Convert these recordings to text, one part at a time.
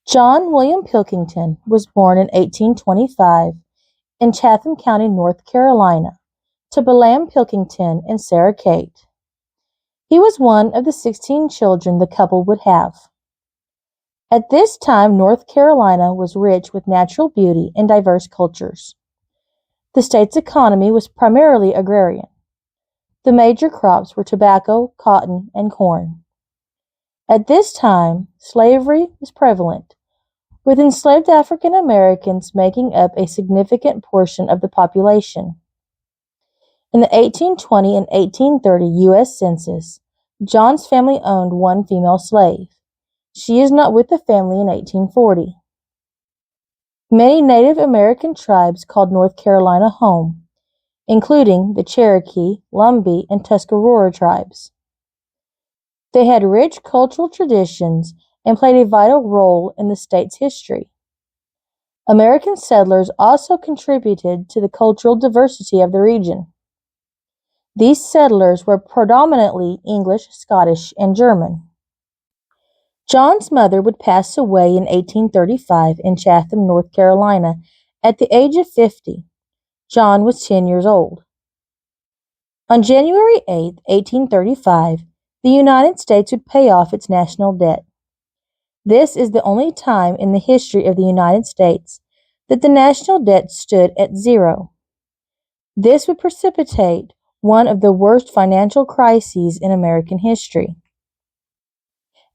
John William Pilkinton was born in 1825 in Chatham County, North Carolina, to Balaam Pilkington and Sarah Kate. He was one of the 16 children the couple would have. At this time, North Carolina was rich with natural beauty and diverse cultures. The state's economy was primarily agrarian. The major crops were tobacco, cotton, and corn. At this time, slavery was prevalent, with enslaved African Americans making up a significant portion of the population. In the 1820 and 1830 U.S. Census, John's family owned one female slave. She is not with the family in 1840. Many Native American tribes called North Carolina home, including the Cherokee, Lumbee, and Tuscarora tribes. They had rich cultural traditions and played a vital role in the state's history. American settlers also contributed to the cultural diversity of the region. These settlers were predominantly English, Scottish, and German. John's mother would pass away in 1835 in Chatham, North Carolina, at the age of 50. John was 10 years old. On January 8, 1835, the United States would pay off its national debt. This is the only time in the history of the United States that the national debt stood at zero. This would precipitate one of the worst financial crises in American history.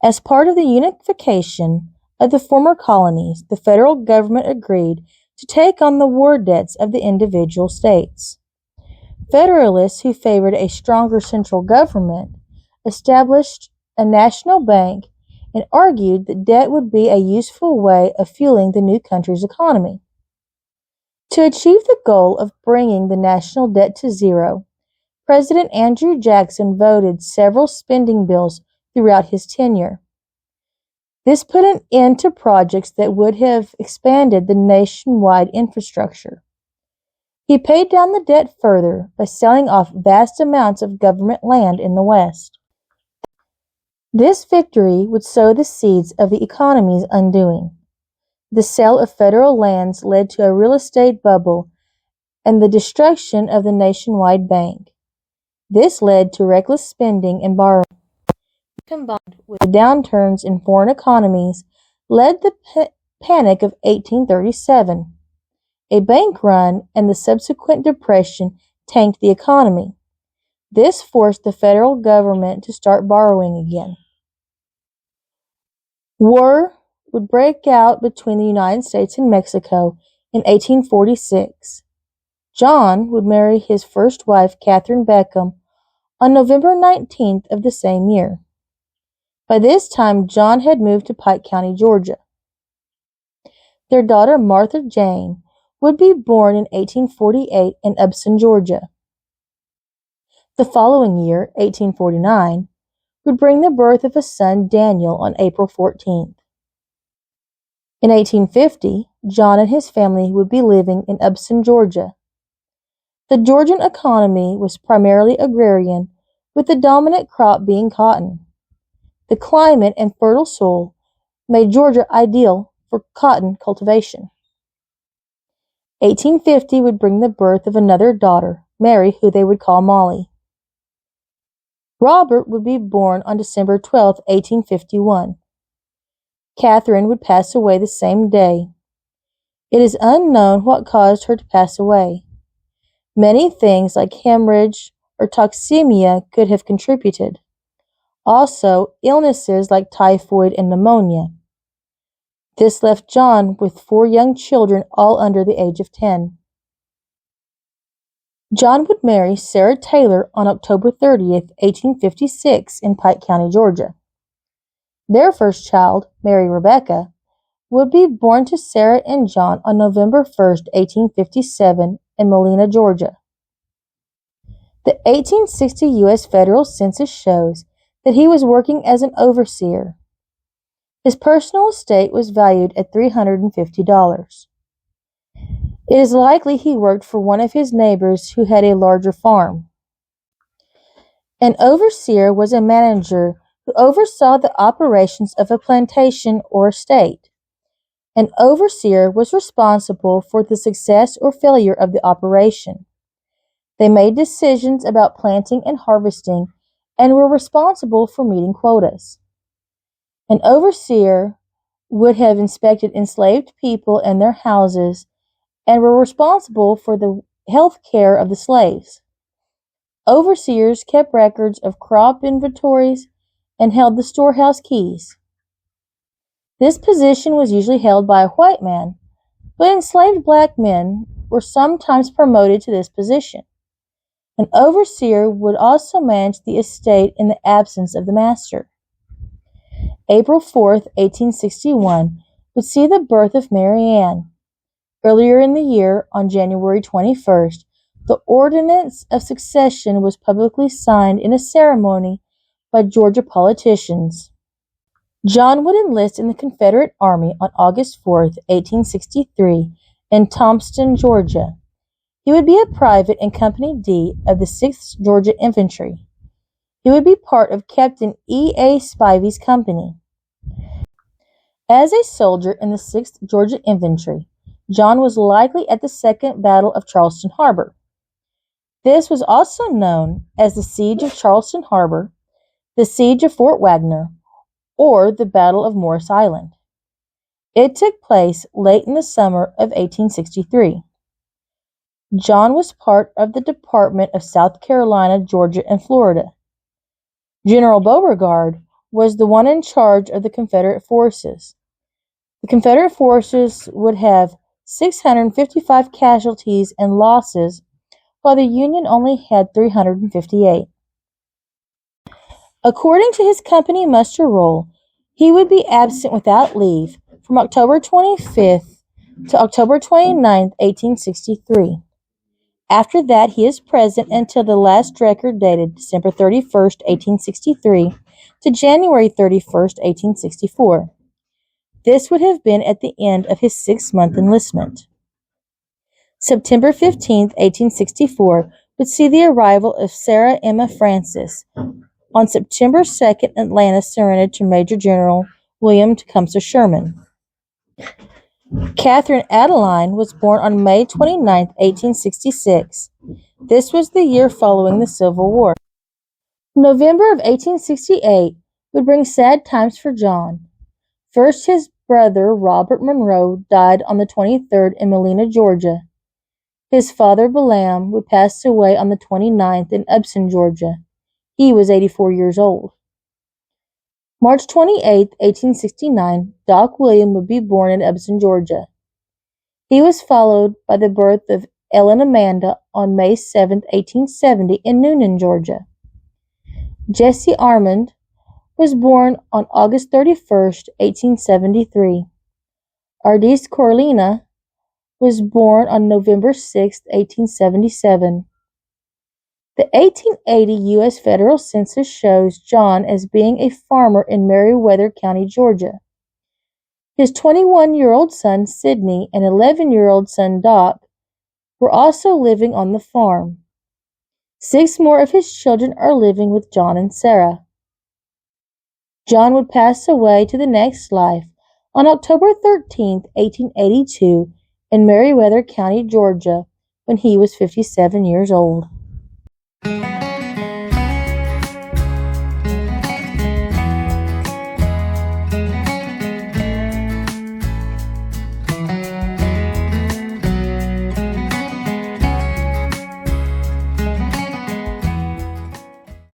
As part of the unification of the former colonies, the federal government agreed to take on the war debts of the individual states. Federalists who favored a stronger central government established a national bank and argued that debt would be a useful way of fueling the new country's economy. To achieve the goal of bringing the national debt to zero, President Andrew Jackson voted several spending bills throughout his tenure. This put an end to projects that would have expanded the nationwide infrastructure. He paid down the debt further by selling off vast amounts of government land in the West. This victory would sow the seeds of the economy's undoing. The sale of federal lands led to a real estate bubble and the destruction of the nationwide bank. This led to reckless spending and borrowing, combined with the downturns in foreign economies, led the Panic of 1837. A bank run and the subsequent depression tanked the economy. This forced the federal government to start borrowing again. War would break out between the United States and Mexico in 1846. John would marry his first wife, Catherine Beckham, on November 19th of the same year. By this time, John had moved to Pike County, Georgia. Their daughter, Martha Jane, would be born in 1848 in Upson, Georgia. The following year, 1849, would bring the birth of a son, Daniel, on April 14th. In 1850, John and his family would be living in Upson, Georgia. The Georgian economy was primarily agrarian, with the dominant crop being cotton. The climate and fertile soil made Georgia ideal for cotton cultivation. 1850 would bring the birth of another daughter, Mary, who they would call Molly. Robert would be born on December 12, 1851. Catherine would pass away the same day. It is unknown what caused her to pass away. Many things like hemorrhage or toxemia could have contributed. Also, illnesses like typhoid and pneumonia. This left John with 4 young children, all under the age of 10. John would marry Sarah Taylor on October 30th, 1856 in Pike County, Georgia. Their first child, Mary Rebecca, would be born to Sarah and John on November 1st, 1857 in Molina, Georgia. The 1860 U.S. Federal Census shows that he was working as an overseer. His personal estate was valued at $350. It is likely he worked for one of his neighbors who had a larger farm. An overseer was a manager who oversaw the operations of a plantation or estate. An overseer was responsible for the success or failure of the operation. They made decisions about planting and harvesting and were responsible for meeting quotas. An overseer would have inspected enslaved people and their houses and were responsible for the health care of the slaves. Overseers kept records of crop inventories and held the storehouse keys. This position was usually held by a white man, but enslaved black men were sometimes promoted to this position. An overseer would also manage the estate in the absence of the master. April 4th, 1861, would see the birth of Mary Ann. Earlier in the year, on January 21st, the Ordinance of Succession was publicly signed in a ceremony by Georgia politicians. John would enlist in the Confederate Army on August 4th, 1863, in Thomaston, Georgia. He would be a private in Company D of the 6th Georgia Infantry. He would be part of Captain E. A. Spivey's company. As a soldier in the 6th Georgia Infantry, John was likely at the Second Battle of Charleston Harbor. This was also known as the Siege of Charleston Harbor, the Siege of Fort Wagner, or the Battle of Morris Island. It took place late in the summer of 1863. John was part of the Department of South Carolina, Georgia, and Florida. General Beauregard was the one in charge of the Confederate forces. The Confederate forces would have 655 casualties and losses, while the Union only had 358. According to his company muster roll, he would be absent without leave from October 25th to October 29th, 1863. After that, he is present until the last record dated December 31st, 1863 to January 31st, 1864. This would have been at the end of his 6-month enlistment. September 15th, 1864 would see the arrival of Sarah Emma Francis. On September 2nd, Atlanta surrendered to Major General William Tecumseh Sherman. Catherine Adeline was born on May 29, 1866. This was the year following the Civil War. November of 1868 would bring sad times for John. First, his brother, Robert Monroe, died on the 23rd in Melina, Georgia. His father, Balaam, would pass away on the 29th in Upson, Georgia. He was 84 years old. March 28, 1869, Doc William would be born in Upson, Georgia. He was followed by the birth of Ellen Amanda on May 7, 1870, in Noonan, Georgia. Jesse Armand was born on August 31, 1873. Ardis Corlina was born on November 6, 1877. The 1880 U.S. federal census shows John as being a farmer in Meriwether County, Georgia. His 21-year-old son, Sidney, and 11-year-old son, Doc, were also living on the farm. 6 more of his children are living with John and Sarah. John would pass away to the next life on October 13, 1882, in Meriwether County, Georgia, when he was 57 years old.